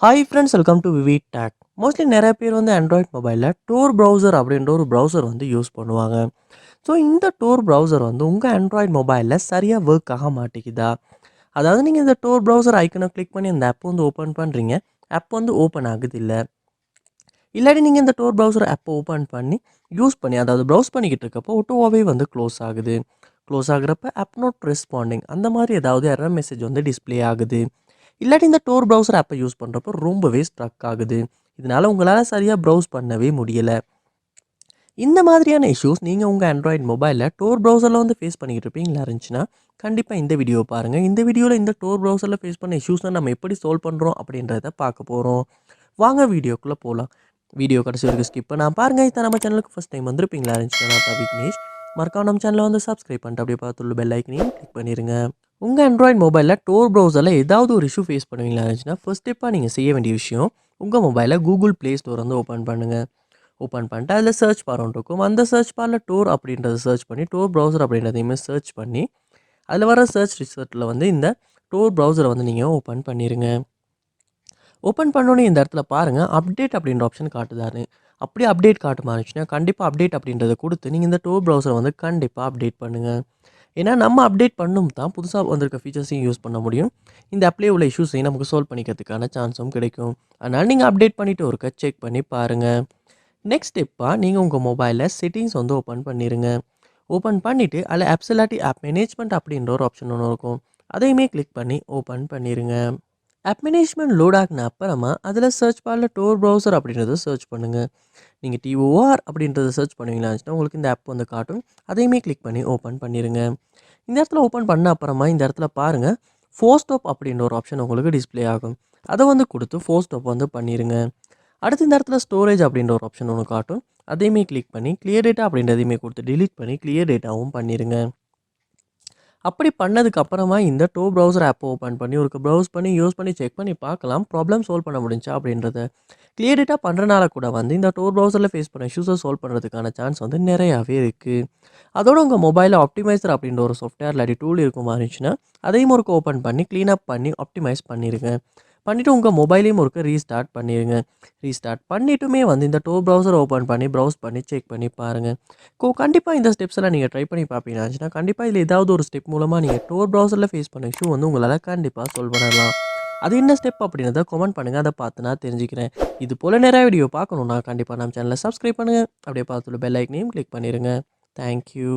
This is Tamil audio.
Hi friends, welcome to VividTech. Mostly நிறைய பேர் வந்து ஆண்ட்ராய்ட் மொபைலில் டோர் ப்ரௌசர் அப்படின்ற ஒரு ப்ரௌசர் வந்து யூஸ் பண்ணுவாங்க. ஸோ இந்த டோர் ப்ரௌசர் வந்து உங்கள் ஆண்ட்ராய்ட் மொபைலில் சரியாக ஒர்க் ஆக மாட்டேங்குதா? அதாவது நீங்கள் இந்த டோர் ப்ரௌசர் ஐக்கனை கிளிக் பண்ணி அந்த ஆப் வந்து ஓப்பன் பண்ணுறீங்க, ஆப் வந்து ஓப்பன் ஆகுது இல்லை. இல்லாட்டி நீங்கள் இந்த டோர் ப்ரௌசர் ஆப்பை ஓப்பன் பண்ணி யூஸ் பண்ணி அதாவது ப்ரௌஸ் பண்ணிக்கிட்டு இருக்கப்போ ஒட்டோவாகவே வந்து க்ளோஸ் ஆகுது. க்ளோஸ் ஆகுறப்ப ஆப் நாட் ரெஸ்பாண்டிங் அந்த மாதிரி ஏதாவது எரர் மெசேஜ் வந்து டிஸ்ப்ளே ஆகுது. இல்லாட்டி இந்த டோர் ப்ரௌசர் ஆப்பை யூஸ் பண்ணுறப்போ ரொம்பவே ஸ்ட்ரக் ஆகுது. இதனால் உங்களால் சரியாக ப்ரௌஸ் பண்ணவே முடியலை. இந்த மாதிரியான இஷ்யூஸ் நீங்கள் உங்கள் ஆண்ட்ராய்ட் மொபைலில் டோர் ப்ரௌசரில் வந்து ஃபேஸ் பண்ணிக்கிட்டு இருப்பீங்களா இருந்துச்சுன்னா கண்டிப்பாக இந்த வீடியோ பாருங்கள். இந்த வீடியோவில் இந்த டோர் ப்ரௌசரில் ஃபேஸ் பண்ண இஷ்யூஸை நம்ம எப்படி சால்வ் பண்ணுறோம் அப்படின்றத பார்க்க போகிறோம். வாங்க வீடியோக்குள்ளே போகலாம். வீடியோ கடைசி வரைக்கும் ஸ்கிப் பண்ணால் பாருங்கள். இதை நம்ம சேனலுக்கு ஃபஸ்ட் டைம் வந்திருப்பீங்களா இருந்துச்சுன்னா நான் தான் விக்னேஷ். மறக்காம நம்ம சேனலை வந்து சப்ஸ்கிரைப் பண்ணிட்டு அப்படியே பார்த்துள்ள பெல் ஐக்கனையும் கிளிக் பண்ணிடுங்க. உங்கள் ஆண்ட்ராய்ட் மொபைலில் டோர் ப்ரௌசரில் ஏதாவது ஒரு இஷ்யூ ஃபேஸ் பண்ணுவீங்களா இருந்துச்சுன்னா ஃபர்ஸ்ட் ஸ்டெப்பாக நீங்கள் செய்ய வேண்டிய விஷயம், உங்கள் மொபைலில் கூகுள் ப்ளே ஸ்டோர் வந்து ஓப்பன் பண்ணுங்கள். ஓப்பன் பண்ணிட்டு அதில் சர்ச் பார் ஒன்று இருக்கும். அந்த சர்ச் பாரில் டோர் அப்படின்றத சர்ச் பண்ணி டோர் ப்ரௌசர் அப்படின்றதையுமே சர்ச் பண்ணி அதில் வர சர்ச் ரிசல்ட்டில் வந்து இந்த டோர் ப்ரௌசரை வந்து நீங்கள் ஓப்பன் பண்ணிடுங்க. ஓப்பன் பண்ணோன்னே இந்த இடத்துல பாருங்கள் அப்டேட் அப்படின்ற ஆப்ஷன் காட்டுதாரு. அப்படியே அப்டேட் காட்ட மாறிச்சுன்னா கண்டிப்பாக அப்டேட் அப்படின்றத கொடுத்து நீங்கள் இந்த டோர் ப்ரௌசரை வந்து கண்டிப்பாக அப்டேட் பண்ணுங்கள். ஏன்னா நம்ம அப்டேட் பண்ணும் தான் புதுசாக வந்திருக்க ஃபீச்சர்ஸையும் யூஸ் பண்ண முடியும். இந்த ஆப்லேயே உள்ள இஷ்யூஸையும் நமக்கு சால்வ் பண்ணிக்கிறதுக்கான சான்ஸும் கிடைக்கும். அதனால் நீங்கள் அப்டேட் பண்ணிவிட்டு ஒருக்க செக் பண்ணி பாருங்கள். நெக்ஸ்ட் ஸ்டெப்பாக நீங்கள் உங்கள் மொபைலில் செட்டிங்ஸ் வந்து ஓப்பன் பண்ணிடுங்க. ஓப்பன் பண்ணிவிட்டு அதில் ஆப்ஸ் இல்லாட்டி ஆப் மேனேஜ்மெண்ட் அப்படின்ற ஒரு ஆப்ஷன் ஒன்று இருக்கும். அதையுமே கிளிக் பண்ணி ஓப்பன் பண்ணிடுங்க. ஆப் மேனேஜ்மெண்ட் லோட் ஆகின அப்புறமா அதில் சர்ச் பாரில் டோர் ப்ரௌசர் அப்படின்றத சர்ச் பண்ணுங்கள். நீங்கள் டிஓஆர் அப்படின்றத சர்ச் பண்ணுவீங்களா இருந்துச்சுன்னா உங்களுக்கு இந்த ஆப் வந்து காட்டும். அதையுமே கிளிக் பண்ணி ஓப்பன் பண்ணிடுங்க. இந்த இடத்துல ஓப்பன் பண்ண அப்புறமா இந்த இடத்துல பாருங்கள் ஃபோர் ஸ்டாப் அப்படின்ற ஒரு ஆப்ஷன் உங்களுக்கு டிஸ்ப்ளே ஆகும். அதை வந்து கொடுத்து ஃபோர் ஸ்டாப் வந்து பண்ணிடுங்க. அடுத்து இந்த இடத்துல ஸ்டோரேஜ் அப்படின்ற ஒரு ஆப்ஷன் ஒன்று காட்டும். அதையுமே கிளிக் பண்ணி கிளியர் டேட்டா அப்படின்றதையுமே கொடுத்து டிலீட் பண்ணி கிளியர் டேட்டாவும் பண்ணிடுங்க. அப்படி பண்ணதுக்கு அப்புறமா இந்த டோர் ப்ரௌசர் ஆப் ஓப்பன் பண்ணி ஒரு ப்ரௌஸ் பண்ணி யூஸ் பண்ணி செக் பண்ணி பார்க்கலாம் ப்ராப்ளம் சால்வ் பண்ண முடிஞ்சா அப்படின்றத. கிளியர் டேட்டா பண்ணுறனால கூட வந்து இந்த டோர் ப்ரௌசரில் ஃபேஸ் பண்ண இஷ்யூஸை சால்வ் பண்ணுறதுக்கான சான்ஸ் வந்து நிறையாவே இருக்குது. அதோட உங்கள் மொபைலில் ஆப்டிமைசர் அப்படின்ற ஒரு சாஃப்ட்வேர் இல்லாட்டி டூல் இருக்குமா இருந்துச்சுன்னா அதையும் ஒருக்க ஓப்பன் பண்ணி க்ளீனப் பண்ணி ஆப்டிமைஸ் பண்ணிடுங்க. பண்ணிவிட்டு உங்கள் மொபைலையும் ஒருக்க ரீஸ்டார்ட் பண்ணிடுங்க. ரீஸ்டார்ட் பண்ணிட்டுமே வந்து இந்த டோர் ப்ரௌசர் ஓப்பன் பண்ணி ப்ரௌஸ் பண்ணி செக் பண்ணி பாருங்கள். கண்டிப்பாக இந்த ஸ்டெப்ஸ் எல்லாம் நீங்கள் ட்ரை பண்ணி பார்ப்பீங்கன்னா கண்டிப்பாக இதில் ஏதாவது ஒரு ஸ்டெப் மூலமாக நீங்கள் டோர் ப்ரௌசரில் ஃபேஸ் பண்ண இஷ்யூ வந்து உங்களால் கண்டிப்பாக சால்வ் பண்ணலாம். அது என்ன ஸ்டெப் அப்படின்றத கமெண்ட் பண்ணுங்கள். அதை பார்த்து நான் தெரிஞ்சுக்கிறேன். இது போல் நிறைய வீடியோ பார்க்கணுன்னா கண்டிப்பாக நம்ம சேனலை சப்ஸ்கிரைப் பண்ணுங்கள். அப்படியே பார்த்துள்ள பெல் ஐக்கனையும் கிளிக் பண்ணிடுங்க. தேங்க்யூ.